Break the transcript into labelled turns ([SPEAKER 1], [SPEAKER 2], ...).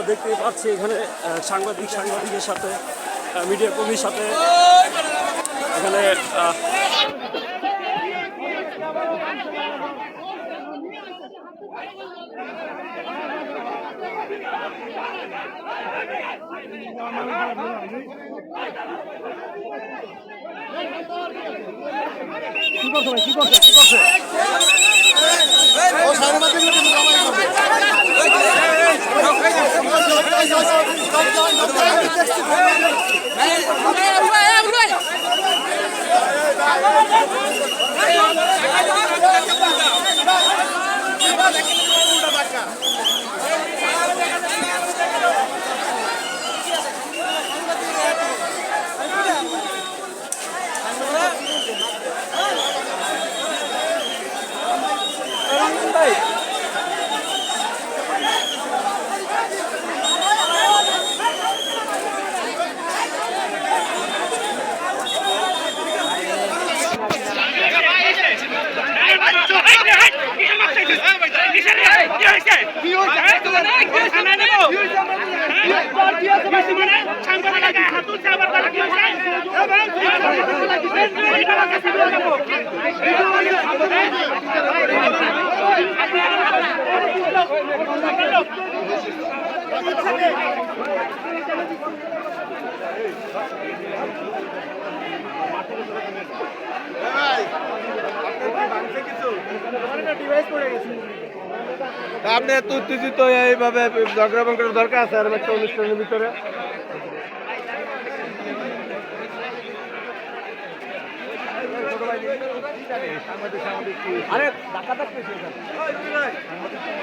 [SPEAKER 1] আমরা দেখতে পাচ্ছি এখানে সাংবাদিকের সাথে মিডিয়া কর্মীর সাথে এখানে কি করছে
[SPEAKER 2] ও সাংবাদিক আপনি এত উত্তেজিত এইভাবে ঝগড়া করার দরকার আছে আর একটা অনুষ্ঠানের ভিতরে আরে